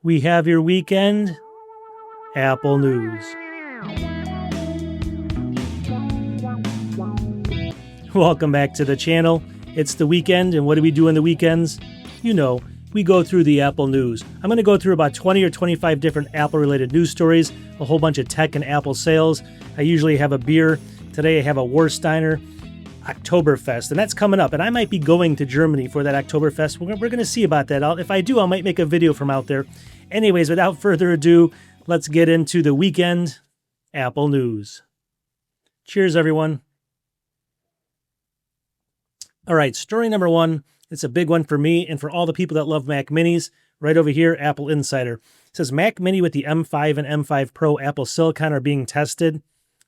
We have your weekend Apple news. Welcome back to the channel. It's the weekend, and what do we do on the weekends? You know, we go through the Apple news. I'm going to go through about 20 or 25 different Apple-related news stories, a whole bunch of tech and Apple sales. I usually have a beer. Today I have a Warsteiner Oktoberfest, and that's coming up. And I might be going to Germany for that Oktoberfest. We're going to see about that. If I do, I might make a video from out there. Anyways, without further ado, let's get into the weekend Apple news. Cheers, everyone. All right, story number one. It's a big one for me and for all the people that love Mac Minis. Right over here, Apple Insider. It says Mac Mini with the M5 and M5 Pro Apple Silicon are being tested.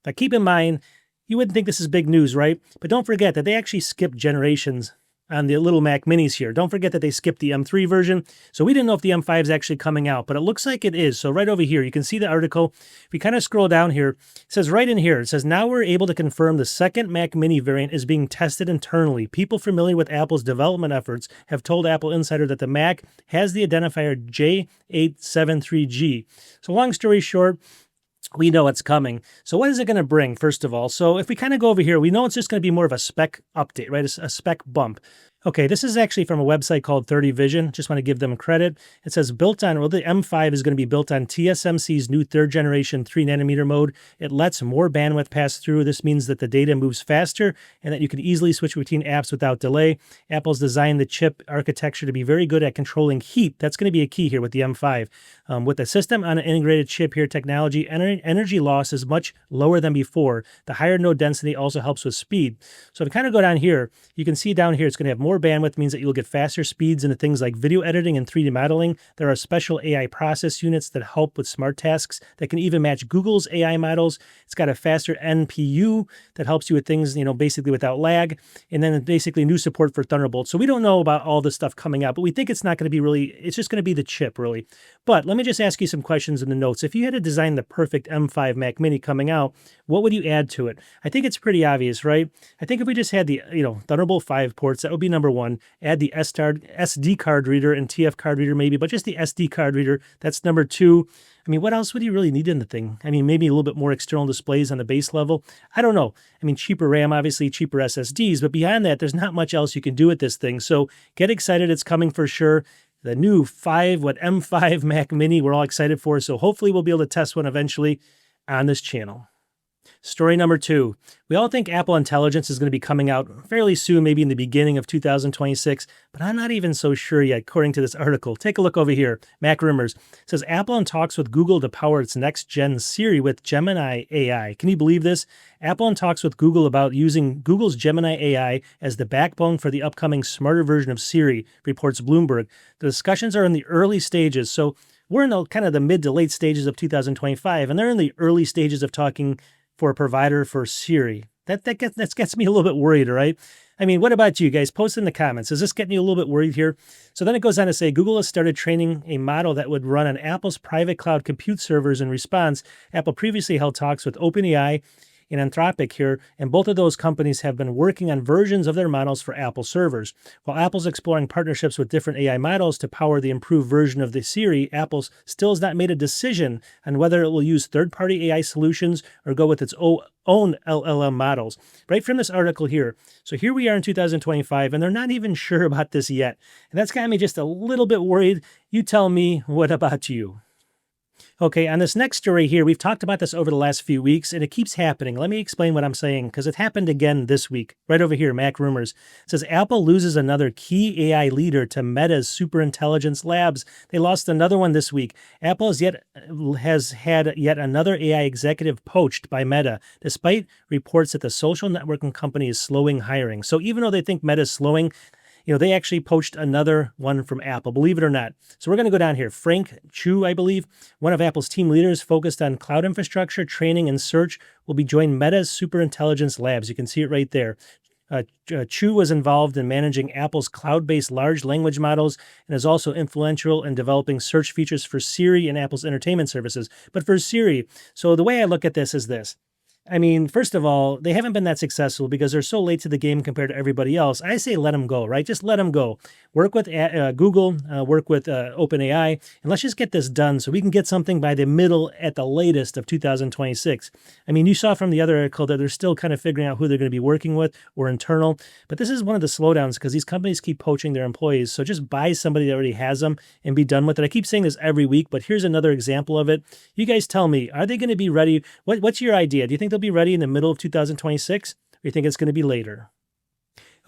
Now keep in mind, you wouldn't think this is big news, right? But don't forget that they actually skipped generations on the little Mac Minis here. Don't forget that they skipped the M3 version. So we didn't know if the M5 is actually coming out, but it looks like it is. So right over here, you can see the article. If we kind of scroll down here, it says right in here, it says, now we're able to confirm the second Mac Mini variant is being tested internally. People familiar with Apple's development efforts have told Apple Insider that the Mac has the identifier J873G. So long story short, we know it's coming. So what is it going to bring, first of all? So if we kind of go over here, we know it's just going to be more of a spec update, right? A spec bump. Okay, this is actually from a website called 30 Vision. Just want to give them credit. It says the M5 is going to be built on TSMC's new third generation 3nm mode. It lets more bandwidth pass through. This means that the data moves faster and that you can easily switch between apps without delay. Apple's designed the chip architecture to be very good at controlling heat. That's going to be a key here with the M5. With the system on an integrated chip here technology, energy loss is much lower than before. The higher node density also helps with speed. So if we kind of go down here, you can see down here it's going to have more bandwidth, means that you'll get faster speeds into things like video editing and 3D modeling. There are special AI process units that help with smart tasks that can even match Google's AI models. It's got a faster NPU that helps you with things, basically without lag. And then basically new support for Thunderbolt. So we don't know about all this stuff coming out, but we think it's not going to be really, it's just going to be the chip really. But let me just ask you some questions in the notes. If you had to design the perfect M5 Mac Mini coming out, what would you add to it? I think it's pretty obvious, right? I think if we just had the, Thunderbolt 5 ports, that would be number one. Add the SD card reader and TF card reader maybe, but just the SD card reader, that's number two. I mean, what else would you really need in the thing? I mean, maybe a little bit more external displays on the base level. I don't know. I mean, cheaper RAM, obviously, cheaper SSDs, but beyond that, there's not much else you can do with this thing. So get excited. It's coming for sure. The new M5 Mac Mini, we're all excited for. So hopefully we'll be able to test one eventually on this channel. Story number two. We all think Apple Intelligence is going to be coming out fairly soon, maybe in the beginning of 2026, but I'm not even so sure yet, according to this article. Take a look over here. Mac Rumors says Apple in talks with Google to power its next-gen Siri with Gemini AI. Can you believe this? Apple in talks with Google about using Google's Gemini AI as the backbone for the upcoming smarter version of Siri, reports Bloomberg. The discussions are in the early stages, so we're in kind of the mid to late stages of 2025, and they're in the early stages of talking for a provider for Siri. That gets me a little bit worried, all right? I mean, what about you guys? Post in the comments. Is this getting you a little bit worried here? So then it goes on to say, Google has started training a model that would run on Apple's private cloud compute servers. In response, Apple previously held talks with OpenAI and Anthropic here, and both of those companies have been working on versions of their models for Apple servers. While Apple's exploring partnerships with different AI models to power the improved version of the Siri, Apple still has not made a decision on whether it will use third-party AI solutions or go with its own LLM models. Right from this article here. So here we are in 2025, and they're not even sure about this yet. And that's got me just a little bit worried. You tell me, what about you? Okay, on this next story here, we've talked about this over the last few weeks, and it keeps happening. Let me explain what I'm saying, because it happened again this week. Right over here, Mac Rumors. It says Apple loses another key AI leader to Meta's superintelligence labs. They lost another one this week. Apple has had yet another AI executive poached by Meta, despite reports that the social networking company is slowing hiring. So even though they think Meta is slowing, they actually poached another one from Apple, believe it or not. So we're going to go down here. Frank Chu, I believe, one of Apple's team leaders focused on cloud infrastructure, training, and search, will be joining Meta's superintelligence labs. You can see it right there. Chu was involved in managing Apple's cloud-based large language models and is also influential in developing search features for Siri and Apple's entertainment services. But for Siri, so the way I look at this is this. I mean, first of all, they haven't been that successful because they're so late to the game compared to everybody else. I say let them go, right? Just let them go. Work with Google, work with OpenAI, and let's just get this done so we can get something by the middle at the latest of 2026. I mean, you saw from the other article that they're still kind of figuring out who they're going to be working with or internal, but this is one of the slowdowns because these companies keep poaching their employees. So just buy somebody that already has them and be done with it. I keep saying this every week, but here's another example of it. You guys tell me, are they going to be ready? What's your idea? Do you think they'll be ready in the middle of 2026, or do you think it's going to be later?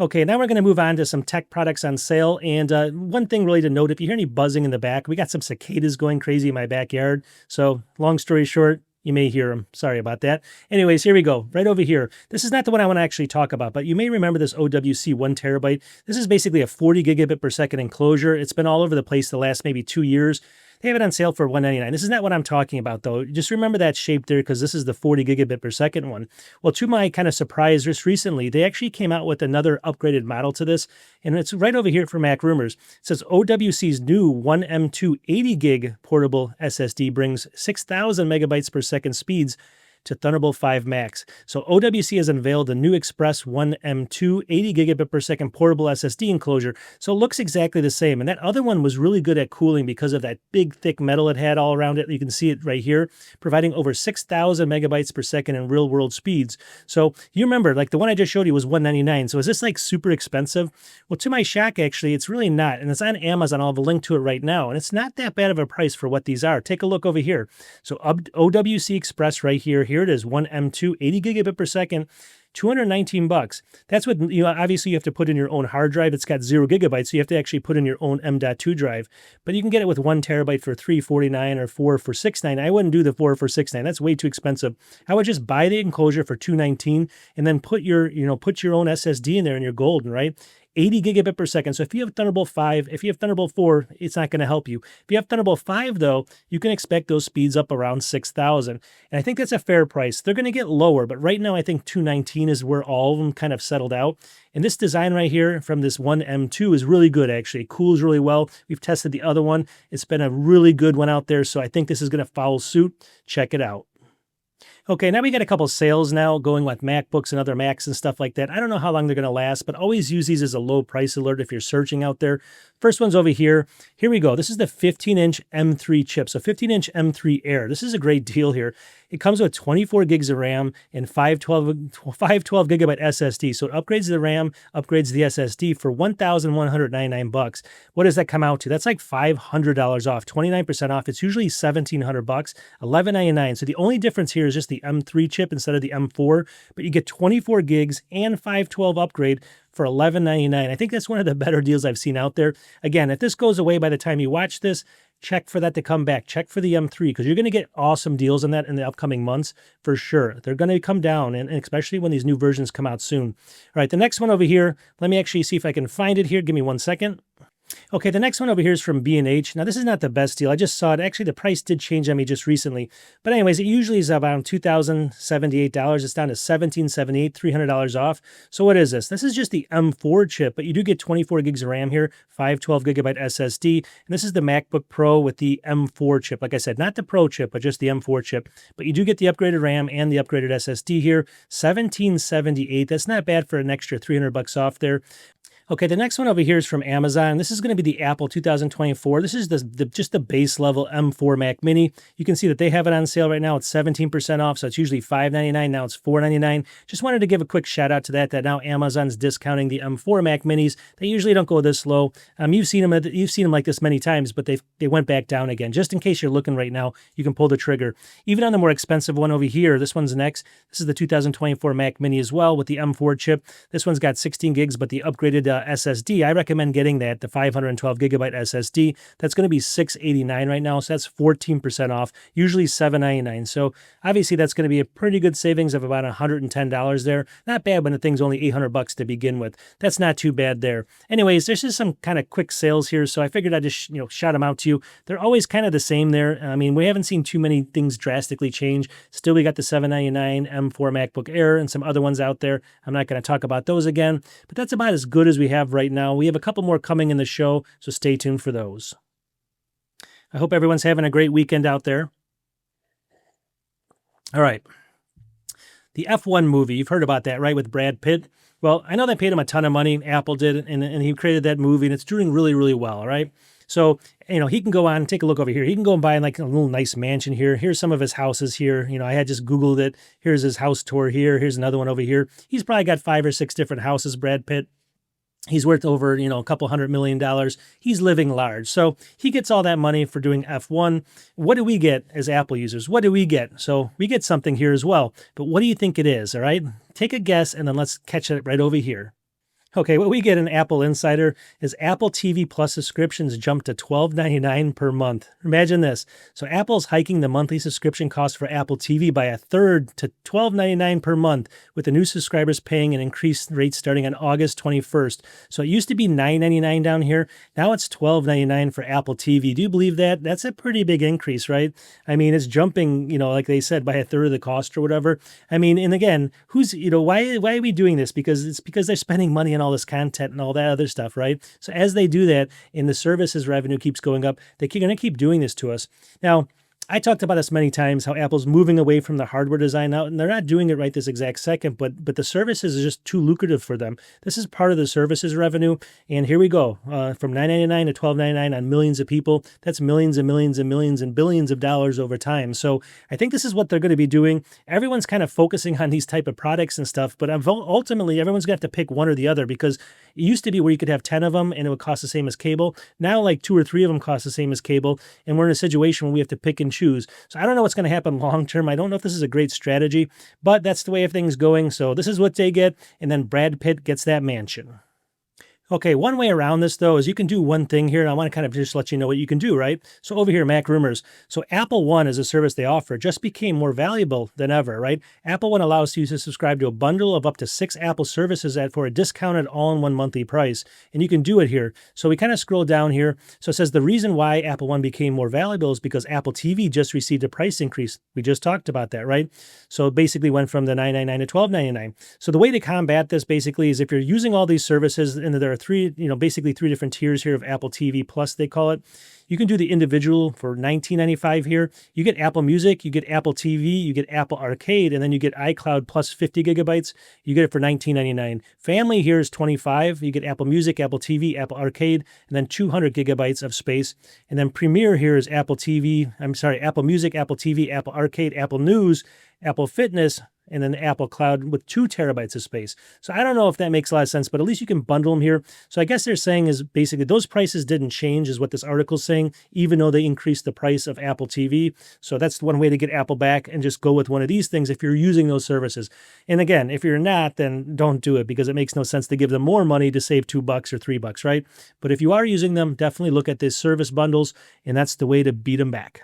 Okay, now we're going to move on to some tech products on sale. And one thing really to note, if you hear any buzzing in the back, we got some cicadas going crazy in my backyard. So long story short, you may hear them. Sorry about that. Anyways, here we go. Right over here. This is not the one I want to actually talk about, but you may remember this OWC 1 terabyte. This is basically a 40 gigabit per second enclosure. It's been all over the place the last maybe 2 years. They have it on sale for $199. This is not what I'm talking about, though. Just remember that shape there because this is the 40 gigabit per second one. Well, to my kind of surprise, just recently, they actually came out with another upgraded model to this, and it's right over here for Mac Rumors. It says OWC's new 1M2 80 gig portable SSD brings 6,000 megabytes per second speeds to Thunderbolt 5 Max. So OWC has unveiled the new Express 1M2 80 gigabit per second portable SSD enclosure. So it looks exactly the same. And that other one was really good at cooling because of that big thick metal it had all around it. You can see it right here, providing over 6,000 megabytes per second in real world speeds. So you remember, like the one I just showed you was $199. So is this like super expensive? Well, to my shock, actually, it's really not. And it's on Amazon. I'll have a link to it right now. And it's not that bad of a price for what these are. Take a look over here. So OWC Express right here. Here it is, 1M2, 80 gigabit per second, $219. That's what, obviously you have to put in your own hard drive. It's got 0 gigabytes, so you have to actually put in your own M.2 drive. But you can get it with 1 terabyte for $349 or 4 for $699. I wouldn't do the 4 for $699. That's way too expensive. I would just buy the enclosure for $219 and then put your own SSD in there and you're golden, right? 80 gigabit per second. So if you have Thunderbolt 5, if you have Thunderbolt 4, it's not going to help you. If you have Thunderbolt 5, though, you can expect those speeds up around 6,000. And I think that's a fair price. They're going to get lower, but right now I think 219 is where all of them kind of settled out. And this design right here from this 1M2 is really good, actually. It cools really well. We've tested the other one. It's been a really good one out there, so I think this is going to follow suit. Check it out. Okay, now we got a couple sales now going with MacBooks and other Macs and stuff like that. I don't know how long they're going to last, but always use these as a low price alert if you're searching out there. First one's over here. Here we go. This is the 15-inch M3 chip. So 15-inch M3 Air. This is a great deal here. It comes with 24 gigs of RAM and 512 gigabyte SSD. So it upgrades the RAM, upgrades the SSD for $1,199. What does that come out to? That's like $500 off, 29% off. It's usually $1,700, $1,199. So the only difference here is just the M3 chip instead of the M4, but you get 24 gigs and 512 upgrade for $11.99. I think that's one of the better deals I've seen out there. Again, if this goes away by the time you watch this, check for that to come back. Check for the M3 because you're going to get awesome deals on that in the upcoming months for sure. They're going to come down, and especially when these new versions come out soon. All right, the next one over here, let me actually see if I can find it here. Give me 1 second. Okay, the next one over here is from B&H. Now, this is not the best deal. I just saw it. Actually, the price did change on me just recently. But anyways, it usually is around $2,078. It's down to $1,778, $300 off. So what is this? This is just the M4 chip, but you do get 24 gigs of RAM here, 512 gigabyte SSD. And this is the MacBook Pro with the M4 chip. Like I said, not the Pro chip, but just the M4 chip. But you do get the upgraded RAM and the upgraded SSD here, $1,778. That's not bad for an extra $300 off there. Okay, the next one over here is from Amazon. This is going to be the Apple 2024. This is just the base level M4 Mac Mini. You can see that they have it on sale right now. It's 17% off, so it's usually $599. Now it's $499. Just wanted to give a quick shout out to that now Amazon's discounting the M4 Mac Minis. They usually don't go this low. You've seen them like this many times, but they went back down again. Just in case you're looking right now, you can pull the trigger. Even on the more expensive one over here, this one's next. This is the 2024 Mac Mini as well with the M4 chip. This one's got 16 gigs, but the upgraded SSD, I recommend getting that, the 512 gigabyte SSD. That's going to be $689 right now, so that's 14% off, usually $799. So obviously that's going to be a pretty good savings of about $110 there. Not bad when the thing's only $800 to begin with. That's not too bad there. Anyways, there's just some kind of quick sales here, so I figured I'd just shout them out to you. They're always kind of the same there. I mean, we haven't seen too many things drastically change. Still, we got the $799 M4 MacBook Air and some other ones out there. I'm not going to talk about those again, but that's about as good as we have right now. We have a couple more coming in the show, so stay tuned for those. I hope everyone's having a great weekend out there. All right. The F1 movie, you've heard about that, right, with Brad Pitt? Well, I know they paid him a ton of money, Apple did, and he created that movie, and it's doing really, really well, right? So, he can go on and take a look over here. He can go and buy like a little nice mansion here. Here's some of his houses here. I had just Googled it. Here's his house tour here. Here's another one over here. He's probably got 5 or 6 different houses, Brad Pitt. He's worth over, a couple $100 million. He's living large. So he gets all that money for doing F1. What do we get as Apple users? What do we get? So we get something here as well. But what do you think it is? All right. Take a guess and then let's catch it right over here. Okay, what we get in Apple Insider is Apple TV Plus subscriptions jumped to $12.99 per month. Imagine this. So Apple's hiking the monthly subscription cost for Apple TV by a third to $12.99 per month, with the new subscribers paying an increased rate starting on August 21st. So it used to be $9.99 down here. Now it's $12.99 for Apple TV. Do you believe that? That's a pretty big increase, right? I mean, it's jumping, like they said, by a third of the cost or whatever. I mean, and again, why are we doing this? Because it's because they're spending money on all this content and all that other stuff, right? So as they do that and the services revenue keeps going up, they're going to keep doing this to us. Now, I talked about this many times, how Apple's moving away from the hardware design now, and they're not doing it right this exact second, but the services is just too lucrative for them. This is part of the services revenue, and here we go. From $9.99 to $12.99 on millions of people. That's millions and millions and millions and billions of dollars over time. So I think this is what they're going to be doing. Everyone's kind of focusing on these type of products and stuff, but ultimately everyone's going to have to pick one or the other, because it used to be where you could have 10 of them and it would cost the same as cable. Now like 2 or 3 of them cost the same as cable, and we're in a situation where we have to pick and choose. So I don't know what's going to happen long term. I don't know if this is a great strategy, but that's the way of things going. So this is what they get, and then Brad Pitt gets that mansion. Okay, one way around this, though, is you can do one thing here, and I want to kind of just let you know what you can do, right? So over here, Mac Rumors. So Apple One, as a service they offer, just became more valuable than ever, right? Apple One allows you to subscribe to a bundle of up to 6 Apple services for a discounted all-in-one monthly price, and you can do it here. So we kind of scroll down here. So it says the reason why Apple One became more valuable is because Apple TV just received a price increase. We just talked about that, right? So it basically went from the $9.99 to $12.99. So the way to combat this basically is if you're using all these services, and there are basically 3 different tiers here of Apple TV Plus, they call it. You can do the individual for $19.95 here. You get Apple Music, you get Apple TV, you get Apple Arcade, and then you get iCloud plus 50 gigabytes. You get it for $19.99. Family here is $25. You get Apple Music, Apple TV, Apple Arcade, and then 200 gigabytes of space. And then Premier here is Apple Music, Apple TV, Apple Arcade, Apple News, Apple Fitness, and then the Apple Cloud with 2 terabytes of space. So I don't know if that makes a lot of sense, but at least you can bundle them here. So I guess they're saying is basically those prices didn't change, is what this article is saying, even though they increased the price of Apple TV. So that's one way to get Apple back, and just go with one of these things if you're using those services. And again, if you're not, then don't do it, because it makes no sense to give them more money to save $2 or $3, right? But if you are using them, definitely look at these service bundles, and that's the way to beat them back.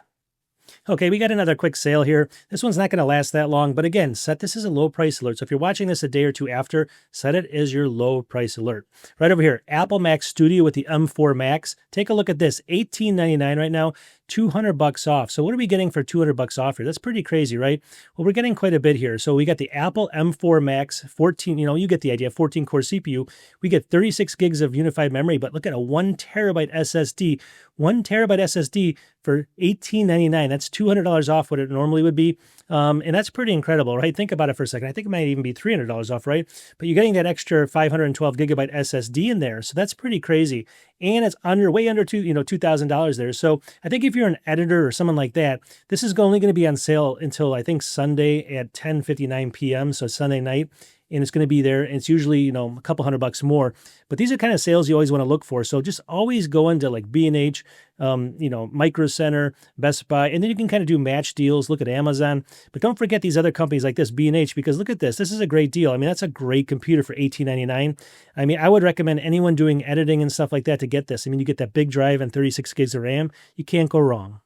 Okay, we got another quick sale here. This one's not going to last that long, but again, set this as a low price alert. So if you're watching this a day or two after, set it as your low price alert. Right over here, Apple Mac Studio with the M4 Max. Take a look at this, $18.99 right now, $200 off. So what are we getting for $200 off here? That's pretty crazy, right? Well, we're getting quite a bit here. So we got the Apple M4 Max, 14, you get the idea, 14 core CPU. We get 36 gigs of unified memory, but look at a 1 terabyte SSD. 1 terabyte SSD for $18.99. That's $200 off what it normally would be. And that's pretty incredible, right? Think about it for a second. I think it might even be $300 off, right? But you're getting that extra 512 gigabyte SSD in there. So that's pretty crazy. And it's way under $2,000 there. So I think if you're an editor or someone like that, this is only going to be on sale until I think Sunday at 10:59 p.m. So Sunday night. And it's going to be there. And it's usually, a couple $100 more. But these are kind of sales you always want to look for. So just always go into like B&H, Micro Center, Best Buy, and then you can kind of do match deals. Look at Amazon. But don't forget these other companies like this, B&H, because look at this. This is a great deal. I mean, that's a great computer for $18.99. I mean, I would recommend anyone doing editing and stuff like that to get this. I mean, you get that big drive and 36 gigs of RAM. You can't go wrong.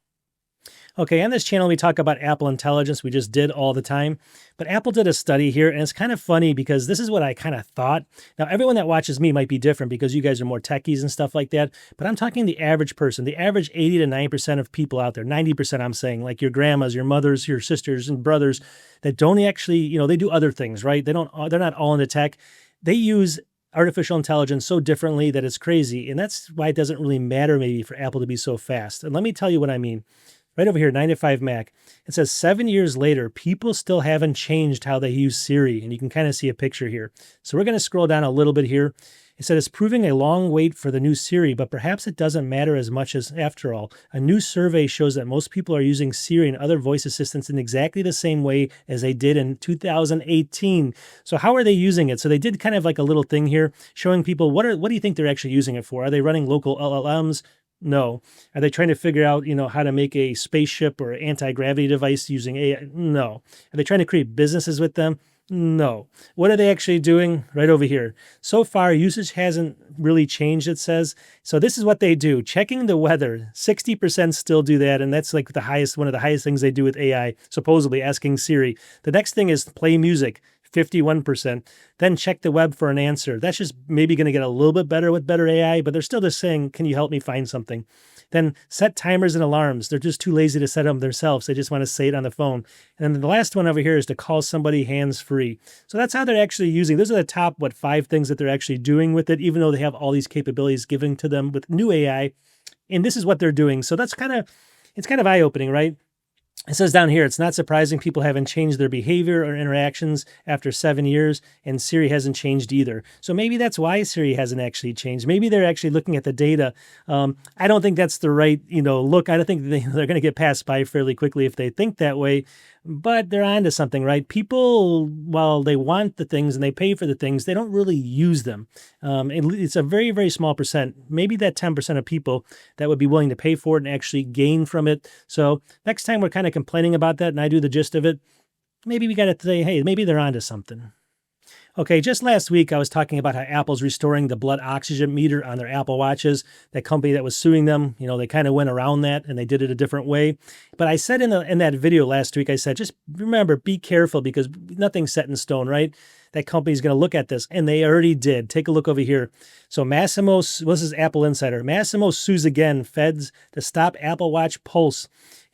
Okay, on this channel, we talk about Apple Intelligence. We just did all the time. But Apple did a study here, and it's kind of funny because this is what I kind of thought. Now, everyone that watches me might be different because you guys are more techies and stuff like that. But I'm talking the average person, the average 80 to 90% of people out there, 90% I'm saying, like your grandmas, your mothers, your sisters and brothers that don't actually, they do other things, right? They're not all into tech. They use artificial intelligence so differently that it's crazy. And that's why it doesn't really matter maybe for Apple to be so fast. And let me tell you what I mean. right over here, 9 to 5 Mac. It says 7 years later, people still haven't changed how they use Siri. And you can kind of see a picture here. So we're going to scroll down a little bit here. It said it's proving a long wait for the new Siri, but perhaps it doesn't matter as much as after all. A new survey shows that most people are using Siri and other voice assistants in exactly the same way as they did in 2018. So how are they using it? So they did kind of like a little thing here showing people what do you think they're actually using it for? Are they running local LLMs? No. Are they trying to figure out, how to make a spaceship or anti-gravity device using AI? No. Are they trying to create businesses with them? No. What are they actually doing? Right over here. So far, usage hasn't really changed, it says. So this is what they do. Checking the weather. 60% still do that, and that's like one of the highest things they do with AI, supposedly asking Siri. The next thing is play music. 51%. Then check the web for an answer. That's just maybe going to get a little bit better with better AI, but they're still just saying, can you help me find something? Then set timers and alarms. They're just too lazy to set them themselves. They just want to say it on the phone. And then the last one over here is to call somebody hands-free. So that's how they're actually using. Those are the top, 5 things that they're actually doing with it, even though they have all these capabilities given to them with new AI. And this is what they're doing. So it's kind of eye-opening, right? It says down here, it's not surprising people haven't changed their behavior or interactions after 7 years, and Siri hasn't changed either. So maybe that's why Siri hasn't actually changed. Maybe they're actually looking at the data. I don't think that's the right, look. I don't think they're going to get passed by fairly quickly if they think that way. But they're onto something, right? People, while they want the things and they pay for the things, they don't really use them. It's a very, very small percent, maybe that 10% of people that would be willing to pay for it and actually gain from it. So next time we're kind of complaining about that and I do the gist of it, maybe we got to say, hey, maybe they're onto something. Okay, just last week, I was talking about how Apple's restoring the blood oxygen meter on their Apple Watches. That company that was suing them, they kind of went around that and they did it a different way. But I said in that video last week, I said, just remember, be careful because nothing's set in stone, right? That company's going to look at this, and they already did. Take a look over here. So Massimo, this is Apple Insider. Massimo sues again feds to stop Apple Watch Pulse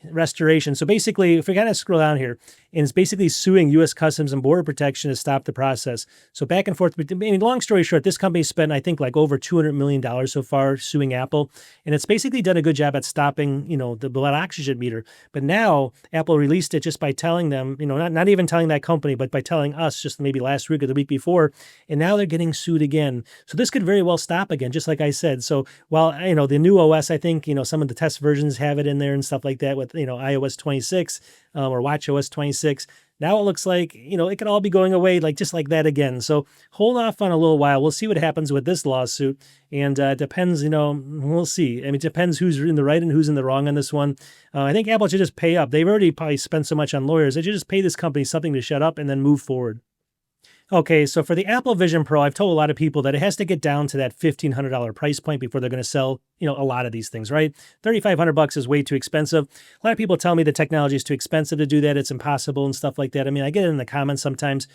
restoration. So basically, if we kind of scroll down here, and it's basically suing U.S. Customs and Border Protection to stop the process. So back and forth. Long story short, this company spent, I think, like over $200 million so far suing Apple. And it's basically done a good job at stopping, the blood oxygen meter. But now Apple released it just by telling them, not even telling that company, but by telling us just maybe last week or the week before. And now they're getting sued again. So this could very well stop again, just like I said. So while, the new OS, I think, some of the test versions have it in there and stuff like that with, iOS 26 or watchOS 26. Now it looks like, it could all be going away just like that again. So hold off on a little while. We'll see what happens with this lawsuit. And it depends, we'll see. It depends who's in the right and who's in the wrong on this one. I think Apple should just pay up. They've already probably spent so much on lawyers. They should just pay this company something to shut up and then move forward. Okay, so for the Apple Vision Pro, I've told a lot of people that it has to get down to that $1,500 price point before they're going to sell, a lot of these things, right? $3,500 is way too expensive. A lot of people tell me the technology is too expensive to do that. It's impossible and stuff like that. I get it in the comments sometimes,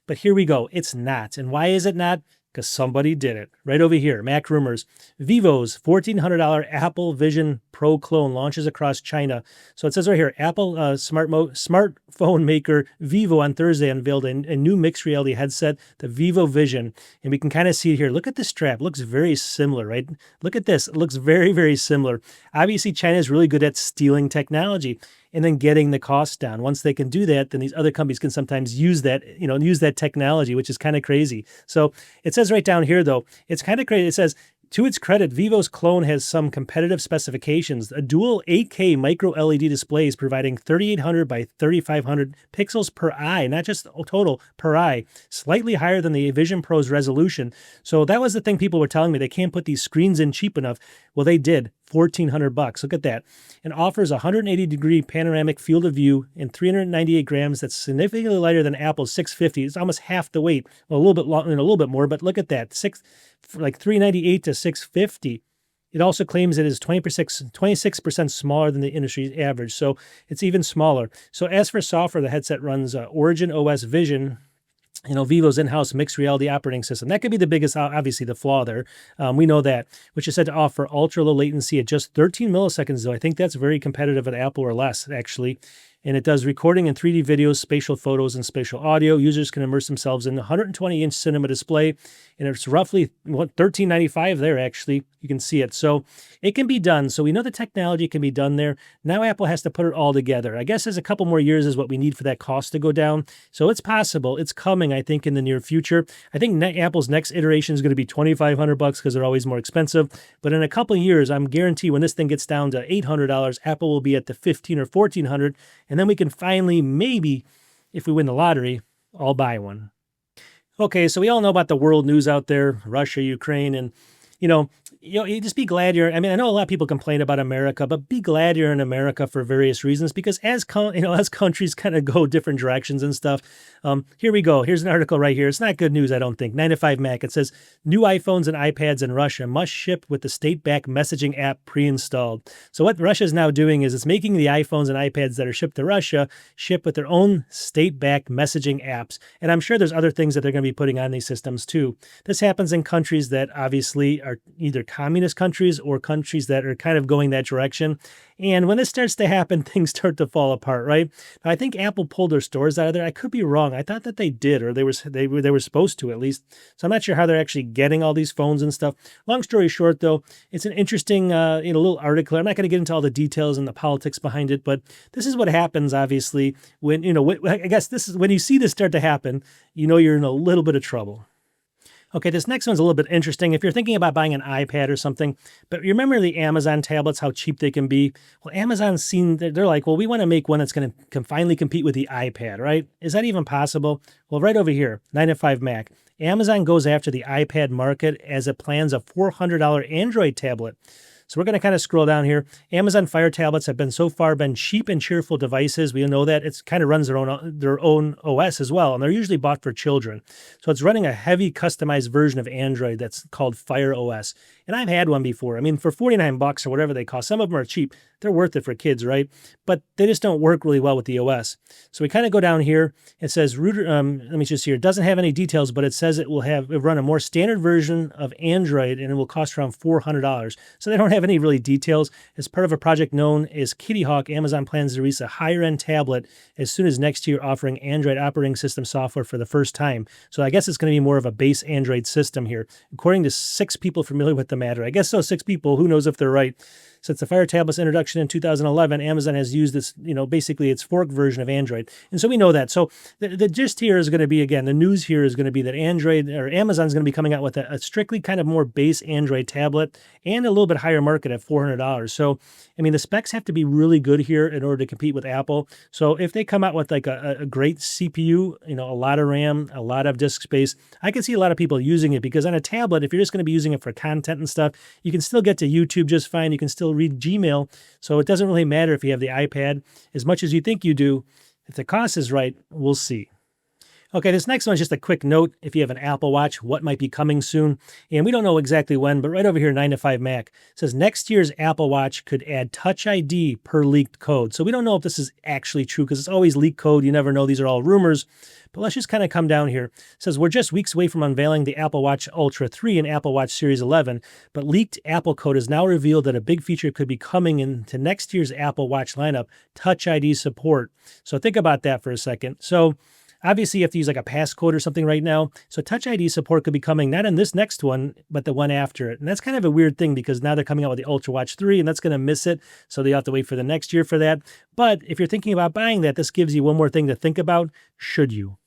but here we go. It's not. And why is it not? Because somebody did it. Right over here, Mac Rumors. Vivo's $1,400 Apple Vision Pro clone launches across China. So it says right here, Apple smartphone maker Vivo on Thursday unveiled a new mixed reality headset, the Vivo Vision. And we can kind of see it here. Look at the strap. It looks very similar, right? Look at this. It looks very, very similar. Obviously, China is really good at stealing technology and then getting the cost down. Once they can do that, then these other companies can sometimes use that, use that technology, which is kind of crazy. So it says right down here, though, it's kind of crazy. It says, to its credit, Vivo's clone has some competitive specifications. A dual 8K micro LED displays providing 3800 by 3500 pixels per eye, not just total, per eye, slightly higher than the Vision Pro's resolution. So that was the thing people were telling me. They can't put these screens in cheap enough. Well, they did. $1,400. Look at that. And offers a 180-degree panoramic field of view and 398 grams. That's significantly lighter than Apple's 650. It's almost half the weight. Well, a little bit long, a little bit more, but look at that. 398 to 650. It also claims it is 26% smaller than the industry average. So it's even smaller. So as for software, the headset runs Origin OS Vision, Vivo's in-house mixed reality operating system. That could be the biggest, obviously, the flaw there. We know that, which is said to offer ultra-low latency at just 13 milliseconds, though. I think that's very competitive at Apple or less, actually. and it does recording in 3D videos, spatial photos, and spatial audio. Users can immerse themselves in the 120-inch cinema display, and it's roughly $13.95 there, actually. You can see it. So it can be done. So we know the technology can be done there. Now Apple has to put it all together. I guess there's a couple more years is what we need for that cost to go down. So it's possible. It's coming, I think, in the near future. I think Apple's next iteration is going to be $2,500 because they're always more expensive. But in a couple of years, I'm guaranteed when this thing gets down to $800, Apple will be at the $1,500 or $1,400. And then we can finally, maybe, if we win the lottery, all buy one. Okay, so we all know about the world news out there, Russia, Ukraine, and you just be glad you're. I mean, I know a lot of people complain about America, but be glad you're in America for various reasons. Because as countries kind of go different directions and stuff. Here we go. Here's an article right here. It's not good news, I don't think. 9to5 Mac. It says new iPhones and iPads in Russia must ship with the state-backed messaging app pre-installed. So what Russia is now doing is it's making the iPhones and iPads that are shipped to Russia ship with their own state-backed messaging apps. And I'm sure there's other things that they're going to be putting on these systems too. This happens in countries that obviously are either communist countries or countries that are kind of going that direction. And when this starts to happen, things start to fall apart, right? Now, I think Apple pulled their stores out of there. I could be wrong. I thought that they did, or they were supposed to at least. So I'm not sure how they're actually getting all these phones and stuff. Long story short, though, it's an interesting little article. I'm not going to get into all the details and the politics behind it, but this is what happens, obviously, when I guess this is when you see this start to happen, you're in a little bit of trouble. Okay, this next one's a little bit interesting. If you're thinking about buying an iPad or something, but you remember the Amazon tablets, how cheap they can be? Well, Amazon's seen, they're like, well, we want to make one that's going to finally compete with the iPad, right? Is that even possible? Well, right over here, 9to5 Mac. Amazon goes after the iPad market as it plans a $400 Android tablet. So we're going to kind of scroll down here. Amazon Fire tablets have so far been cheap and cheerful devices. We know that it kind of runs their own OS as well, and they're usually bought for children. So it's running a heavy customized version of Android that's called Fire OS. And I've had one before. I mean, for $49 or whatever they cost, some of them are cheap. They're worth it for kids, right? But they just don't work really well with the OS. So we kind of go down here. It says, let me just see here. It doesn't have any details, but it says it will run a more standard version of Android, and it will cost around $400. So they don't have any really details. As part of a project known as Kitty Hawk, Amazon plans to release a higher-end tablet as soon as next year, offering Android operating system software for the first time. So I guess it's going to be more of a base Android system here. According to 6 people familiar with the matter. I guess so, 6 people. Who knows if they're right. Since the Fire tablet's introduction in 2011, Amazon has used this, basically its forked version of Android. And so we know that. So the gist here is going to be, again, the news here is going to be that Amazon is going to be coming out with a strictly kind of more base Android tablet and a little bit higher market at $400. So, I mean, the specs have to be really good here in order to compete with Apple. So if they come out with like a great CPU, a lot of RAM, a lot of disk space, I can see a lot of people using it because on a tablet, if you're just going to be using it for content and stuff, you can still get to YouTube just fine. You can still read Gmail. So it doesn't really matter if you have the iPad as much as you think you do. If the cost is right, we'll see. Okay, this next one is just a quick note. If you have an Apple Watch, what might be coming soon? And we don't know exactly when, but right over here, 9to5 Mac says next year's Apple Watch could add Touch ID per leaked code. So we don't know if this is actually true because it's always leaked code. You never know. These are all rumors. But let's just kind of come down here. It says we're just weeks away from unveiling the Apple Watch Ultra 3 and Apple Watch Series 11, but leaked Apple code has now revealed that a big feature could be coming into next year's Apple Watch lineup, Touch ID support. So think about that for a second. So obviously, you have to use like a passcode or something right now. So Touch ID support could be coming not in this next one, but the one after it. And that's kind of a weird thing because now they're coming out with the Ultra Watch 3 and that's going to miss it. So they have to wait for the next year for that. But if you're thinking about buying that, this gives you one more thing to think about. Should you?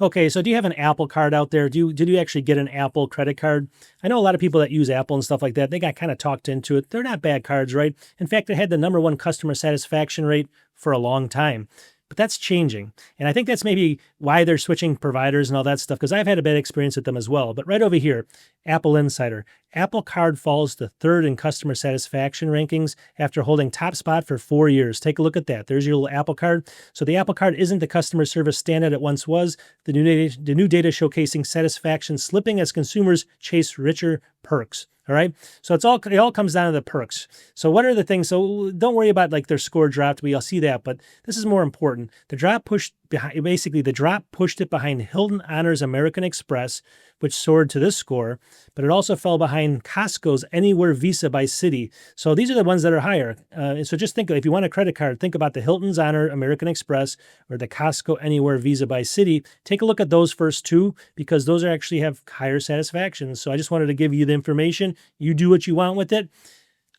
Okay, so do you have an Apple card out there? Did you actually get an Apple credit card? I know a lot of people that use Apple and stuff like that. They got kind of talked into it. They're not bad cards, right? In fact, they had the #1 customer satisfaction rate for a long time. But that's changing. And I think that's maybe why they're switching providers and all that stuff, because I've had a bad experience with them as well. But right over here, Apple Insider. Apple Card falls to 3rd in customer satisfaction rankings after holding top spot for 4 years. Take a look at that. There's your little Apple Card. So the Apple Card isn't the customer service standard it once was. The new data showcasing satisfaction slipping as consumers chase richer perks. All right. So it all comes down to the perks. So what are the things? So don't worry about like their score dropped. We'll see that. But this is more important. The drop pushed behind, basically the drop pushed it behind Hilton Honors American Express, which soared to this score, but it also fell behind Costco's Anywhere Visa by Citi. So these are the ones that are higher. So just think, if you want a credit card, think about the Hilton's Honor American Express or the Costco Anywhere Visa by Citi. Take a look at those first two, because those are actually have higher satisfaction. So I just wanted to give you the information. You do what you want with it.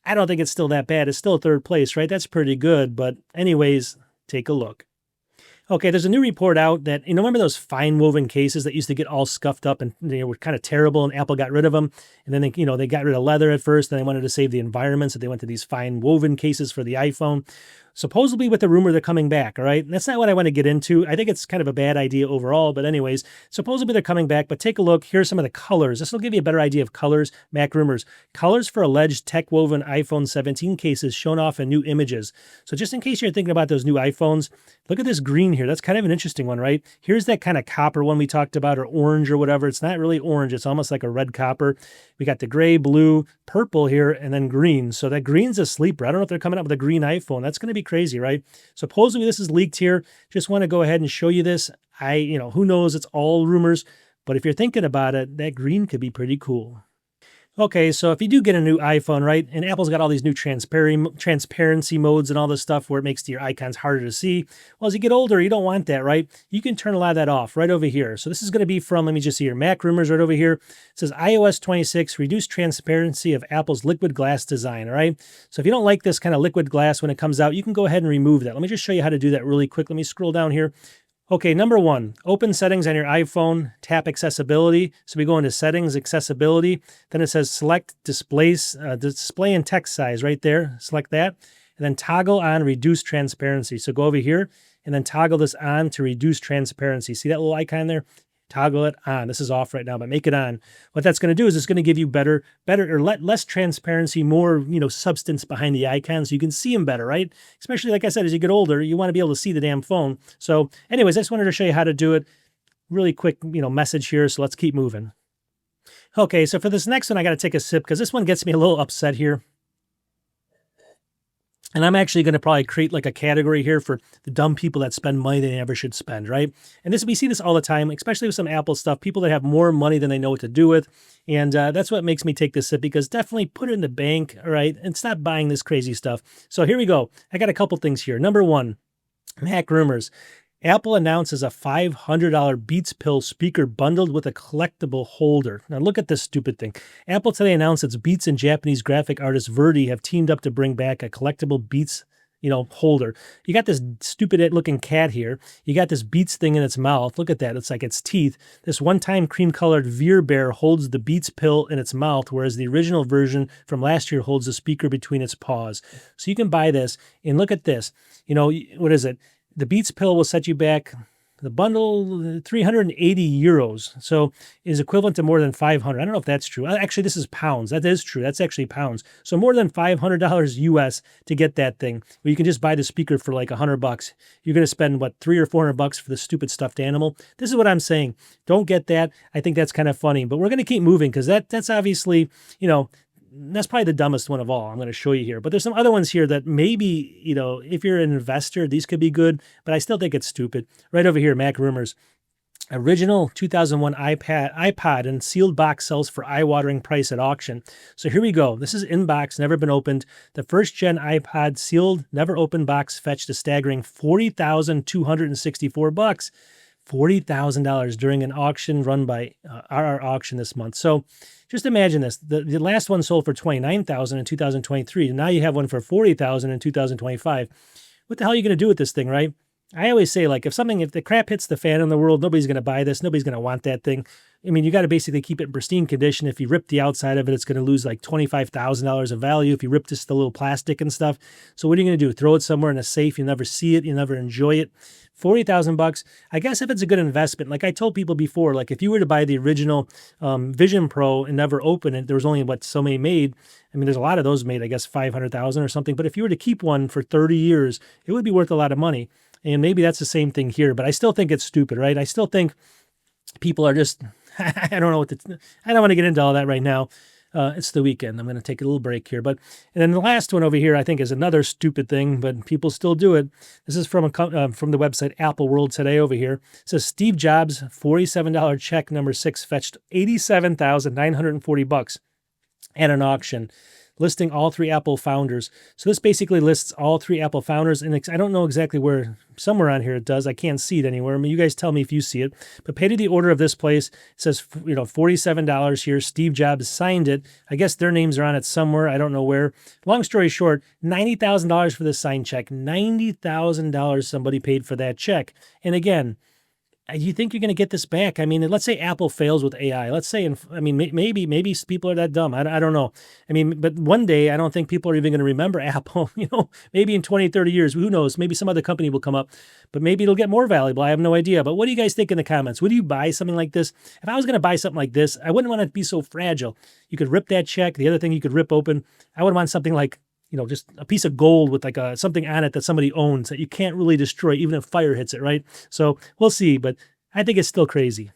I don't think it's still that bad. It's still third place, right? That's pretty good. But anyways, take a look. Okay, there's a new report out that, remember those FineWoven cases that used to get all scuffed up and they were kind of terrible, and Apple got rid of them. And then they got rid of leather at first, and they wanted to save the environment, so they went to these FineWoven cases for the iPhone. Supposedly with the rumor they're coming back, all right? And that's not what I want to get into. I think it's kind of a bad idea overall, but anyways, supposedly they're coming back, but take a look. Here's some of the colors. This will give you a better idea of colors. Mac rumors. Colors for alleged tech-woven iPhone 17 cases shown off in new images. So just in case you're thinking about those new iPhones, look at this green here. That's kind of an interesting one, right? Here's that kind of copper one we talked about, or orange or whatever. It's not really orange. It's almost like a red copper. We got the gray, blue, purple here, and then green. So that green's a sleeper. I don't know if they're coming up with a green iPhone. That's going to be crazy, right? Supposedly this is leaked here. Just want to go ahead and show you this. Who knows? It's all rumors. But if you're thinking about it, that green could be pretty cool. Okay, so if you do get a new iPhone, right, and Apple's got all these new transparency modes and all this stuff where it makes your icons harder to see. Well, as you get older, you don't want that, right? You can turn a lot of that off right over here. So this is going to be from, let me just see here, Mac Rumors right over here. It says iOS 26, reduced transparency of Apple's liquid glass design, all right? So if you don't like this kind of liquid glass when it comes out, you can go ahead and remove that. Let me just show you how to do that really quick. Let me scroll down here. Okay, number one, open settings on your iPhone, tap accessibility. So we go into settings, accessibility. Then it says select display and text size right there. Select that. And then toggle on reduce transparency. So go over here and then toggle this on to reduce transparency. See that little icon there? Toggle it on. This is off right now, but make it on. What that's going to do is it's going to give you less transparency, more, substance behind the icon so you can see them better, right? Especially, like I said, as you get older, you want to be able to see the damn phone. So anyways, I just wanted to show you how to do it. Really quick, message here. So let's keep moving. Okay, so for this next one, I got to take a sip because this one gets me a little upset here. And I'm actually going to probably create like a category here for the dumb people that spend money they never should spend, right? And we see this all the time, especially with some Apple stuff, people that have more money than they know what to do with. And that's what makes me take this sip, because definitely put it in the bank, all right? And stop buying this crazy stuff. So here we go. I got a couple things here. Number one, Mac rumors. Apple announces a $500 Beats Pill speaker bundled with a collectible holder. Now look at this stupid thing. Apple today announced its Beats and Japanese graphic artist Verdi have teamed up to bring back a collectible Beats holder. You got this stupid looking cat here. You got this Beats thing in its mouth. Look at that. It's like its teeth. This one-time cream-colored Veer Bear holds the Beats pill in its mouth, whereas the original version from last year holds the speaker between its paws. So you can buy this, and look at this. What is it? The Beats pill will set you back, the bundle, 380 euros. So is equivalent to more than 500. I don't know if that's true. Actually, this is pounds. That is true. That's actually pounds. So more than $500 US to get that thing, where you can just buy the speaker for like $100. You're going to spend, what, $300 or $400 for the stupid stuffed animal? This is what I'm saying. Don't get that. I think that's kind of funny, but we're going to keep moving because that's obviously, that's probably the dumbest one of all I'm going to show you here. But there's some other ones here that maybe, if you're an investor, these could be good, but I still think it's stupid. Right over here, Mac rumors. Original 2001 iPod in sealed box sells for eye-watering price at auction. So here we go. This is in box, never been opened. The first gen iPod sealed, never opened box fetched a staggering $40,264. $40,000 during an auction run by RR Auction this month. So just imagine this. The last one sold for $29,000 in 2023. And now you have one for $40,000 in 2025. What the hell are you going to do with this thing, right? I always say, like, if the crap hits the fan in the world, nobody's going to buy this. Nobody's going to want that thing. I mean, you got to basically keep it in pristine condition. If you rip the outside of it, it's going to lose like $25,000 of value if you rip just the little plastic and stuff. So what are you going to do? Throw it somewhere in a safe? You never see it. You never enjoy it. $40,000. I guess if it's a good investment, like I told people before, like if you were to buy the original Vision Pro and never open it, there was only so many made. I mean, there's a lot of those made, I guess 500,000 or something. But if you were to keep one for 30 years, it would be worth a lot of money. And maybe that's the same thing here, but I still think it's stupid, right? I still think people are just, I don't know I don't want to get into all that right now. It's the weekend. I'm going to take a little break here. And then the last one over here, I think, is another stupid thing, but people still do it. This is from the website Apple World Today over here. It says Steve Jobs $47 check number 6 fetched $87,940 at an auction, listing all 3 Apple founders. So this basically lists all 3 Apple founders, and I don't know exactly where. Somewhere on here it does. I can't see it anywhere. I mean, you guys tell me if you see it. But pay to the order of this place. It says, $47 here. Steve Jobs signed it. I guess their names are on it somewhere. I don't know where. Long story short, $90,000 for this signed check. $90,000 somebody paid for that check. And again, you think you're going to get this back? I mean, let's say Apple fails with AI. Let's say, maybe people are that dumb. I don't know. I mean, but one day, I don't think people are even going to remember Apple. Maybe in 20, 30 years, who knows? Maybe some other company will come up, but maybe it'll get more valuable. I have no idea. But what do you guys think in the comments? Would you buy something like this? If I was going to buy something like this, I wouldn't want it to be so fragile. You could rip that check. The other thing you could rip open. I would want something like, just a piece of gold with like something on it that somebody owns that you can't really destroy, even if fire hits it, right? So we'll see, but I think it's still crazy.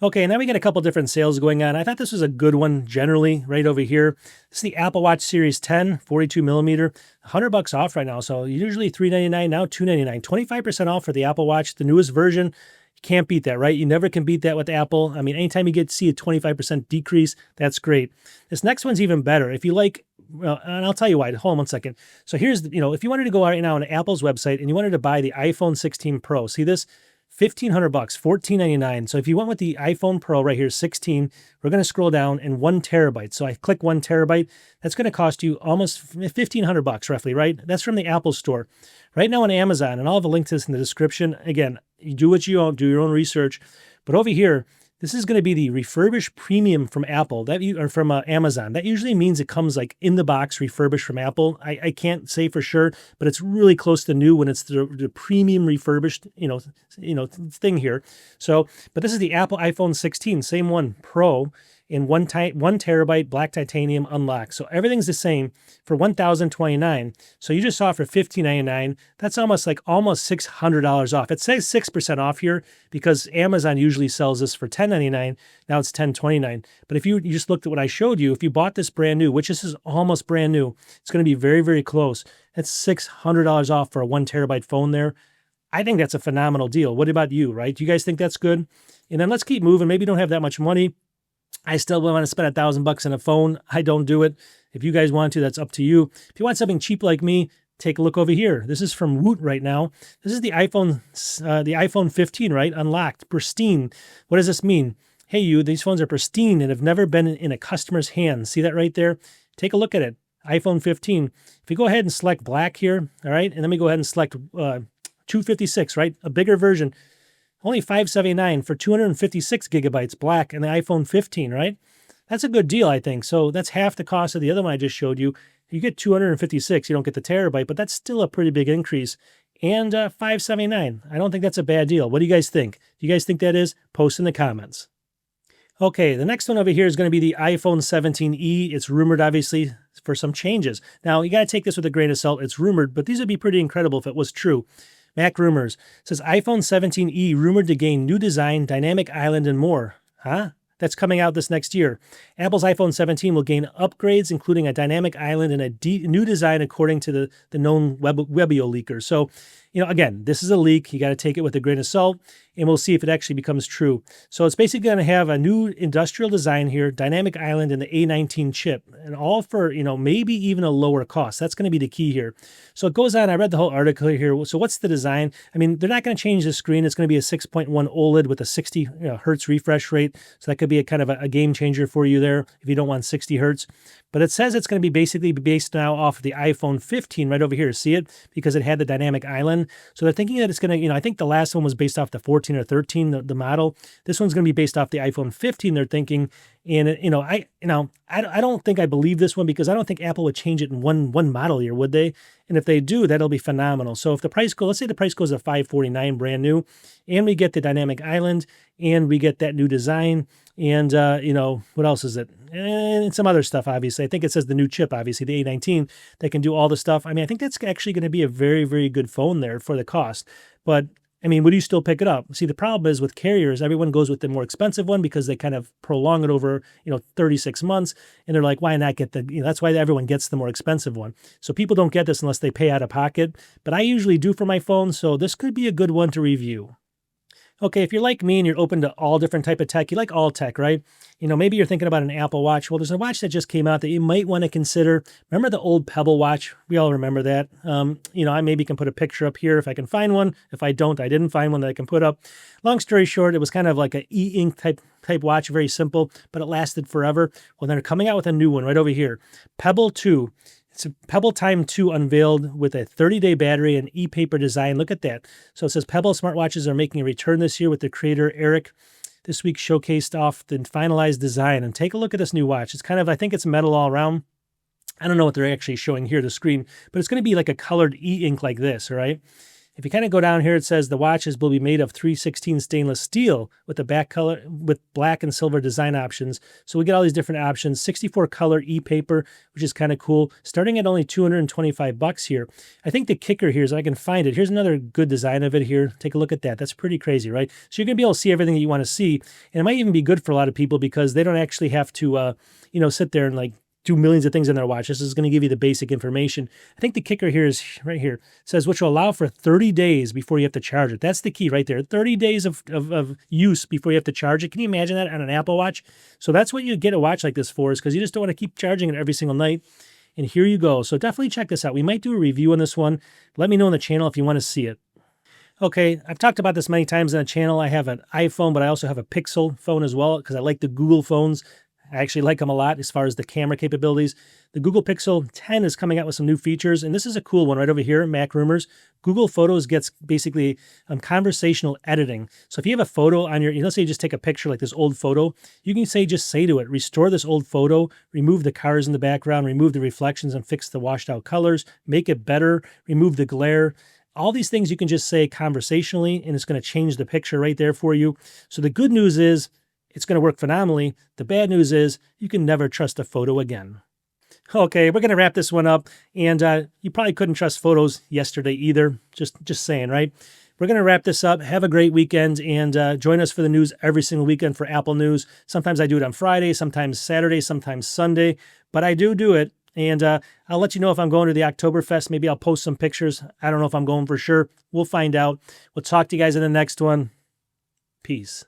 Okay, now we got a couple different sales going on. I thought this was a good one generally right over here. This is the Apple Watch Series 10, 42 millimeter, $100 off right now. So usually $399, now $299, 25% off for the Apple Watch, the newest version. You can't beat that, right? You never can beat that with Apple. I mean, anytime you see a 25% decrease, that's great. This next one's even better. If you like, well, and I'll tell you why. Hold on one second. So here's, if you wanted to go right now on Apple's website and you wanted to buy the iPhone 16 Pro, see this? $1,500, $14.99. So if you went with the iPhone Pro right here, 16, we're going to scroll down and 1 terabyte. So I click 1 terabyte. That's going to cost you almost $1,500 roughly, right? That's from the Apple Store. Right now on Amazon, and I'll have a link to this in the description. Again, you do what you own, do your own research. But over here, this is going to be the refurbished premium from Apple or from Amazon. That usually means it comes like in the box refurbished from Apple. I can't say for sure, but it's really close to new when it's the premium refurbished, thing here. So, but this is the Apple iPhone 16, same one, Pro, in 1 terabyte black titanium unlocked. So everything's the same for $1,029. So you just saw it for $1,599. That's almost $600 off. It says 6% off here because Amazon usually sells this for $10.99. Now it's $10.29. But if you just looked at what I showed you, if you bought this brand new, which this is almost brand new, it's going to be very, very close. That's $600 off for a 1 terabyte phone there. I think that's a phenomenal deal. What about you, right? Do you guys think that's good? And then let's keep moving. Maybe you don't have that much money. I still want to spend $1,000 on a phone. I don't do it. If you guys want to, that's up to you. If you want something cheap like me, take a look over here. This is from Woot right now. This is the iPhone 15, right? Unlocked, pristine. What does this mean? Hey, these phones are pristine and have never been in a customer's hands. See that right there? Take a look at it. iPhone 15. If you go ahead and select black here, all right, and then we go ahead and select 256, right? A bigger version. Only $579 for 256 gigabytes black and the iPhone 15, right? That's a good deal, I think. So that's half the cost of the other one I just showed you. You get 256, you don't get the terabyte, but that's still a pretty big increase. And $579. I don't think that's a bad deal. What do you guys think? Do you guys think that is? Post in the comments. Okay, the next one over here is going to be the iPhone 17e. It's rumored, obviously, for some changes. Now, you got to take this with a grain of salt. It's rumored, but these would be pretty incredible if it was true. Mac Rumors says iPhone 17e rumored to gain new design, dynamic island, and more. Huh? That's coming out this next year. Apple's iPhone 17 will gain upgrades, including a dynamic island and a new design, according to the known Webio leaker. So, again, this is a leak. You got to take it with a grain of salt, and we'll see if it actually becomes true. So it's basically going to have a new industrial design here, dynamic island, and the A19 chip, and all for, maybe even a lower cost. That's going to be the key here. So it goes on. I read the whole article here. So what's the design? I mean, they're not going to change the screen. It's going to be a 6.1 OLED with a 60 hertz refresh rate. So that could be a kind of a game changer for you there if you don't want 60 hertz. But it says it's going to be basically based now off of the iPhone 15 right over here. See it? Because it had the dynamic island. So they're thinking that it's going to, I think the last one was based off the 14 or 13, the model. This one's going to be based off the iPhone 15, they're thinking. And, I don't think I believe this one because I don't think Apple would change it in one model year, would they? And if they do, that'll be phenomenal. So if the price goes, let's say the price goes to $549 brand new, and we get the dynamic island, and we get that new design, and, what else is it? And some other stuff, obviously. I think it says the new chip, obviously, the A19, that can do all the stuff. I mean, I think that's actually going to be a very, very good phone there for the cost. But I mean, would you still pick it up? See, the problem is with carriers, everyone goes with the more expensive one because they kind of prolong it over, 36 months. And they're like, why not get that's why everyone gets the more expensive one. So people don't get this unless they pay out of pocket. But I usually do for my phone. So this could be a good one to review. Okay, if you're like me and you're open to all different type of tech, you like all tech, right? Maybe you're thinking about an Apple Watch. Well, there's a watch that just came out that you might want to consider. Remember the old Pebble watch? We all remember that. I maybe can put a picture up here if I can find one. If I don't, I didn't find one that I can put up. Long story short, it was kind of like an e-ink type watch, very simple, but it lasted forever. Well, they're coming out with a new one right over here, Pebble 2. It's a Pebble Time 2 unveiled with a 30-day battery and e-paper design. Look at that. So it says Pebble smartwatches are making a return this year with their creator, Eric. This week showcased off the finalized design. And take a look at this new watch. It's kind of, I think it's metal all around. I don't know what they're actually showing here, the screen, but it's going to be like a colored e-ink like this, all right? If you kind of go down here, it says the watches will be made of 316 stainless steel with the back color with black and silver design options. So we get all these different options. 64 color e-paper, which is kind of cool. Starting at only $225 here. I think the kicker here is I can find it. Here's another good design of it here. Take a look at that. That's pretty crazy, right? So you're gonna be able to see everything that you want to see, and it might even be good for a lot of people because they don't actually have to, sit there and like do millions of things in their watch. This is going to give you the basic information. I think the kicker here is right here. It says, which will allow for 30 days before you have to charge it. That's the key right there. 30 days of use before you have to charge it. Can you imagine that on an Apple Watch? So that's what you get a watch like this for, is because you just don't want to keep charging it every single night. And here you go. So definitely check this out. We might do a review on this one. Let me know on the channel if you want to see it. Okay, I've talked about this many times on the channel. I have an iPhone, but I also have a Pixel phone as well because I like the Google phones. I actually like them a lot as far as the camera capabilities. The Google Pixel 10 is coming out with some new features, and this is a cool one right over here, Mac Rumors. Google Photos gets basically conversational editing. So if you have a photo on your, let's say you just take a picture like this old photo, you can just say to it, restore this old photo, remove the cars in the background, remove the reflections and fix the washed out colors, make it better, remove the glare. All these things you can just say conversationally, and it's going to change the picture right there for you. So the good news is, it's going to work phenomenally. The bad news is you can never trust a photo again. Okay, we're going to wrap this one up. And you probably couldn't trust photos yesterday either. Just saying, right? We're going to wrap this up. Have a great weekend, and join us for the news every single weekend for Apple News. Sometimes I do it on Friday, sometimes Saturday, sometimes Sunday, but I do it. And I'll let you know if I'm going to the Oktoberfest. Maybe I'll post some pictures. I don't know if I'm going for sure. We'll find out. We'll talk to you guys in the next one. Peace.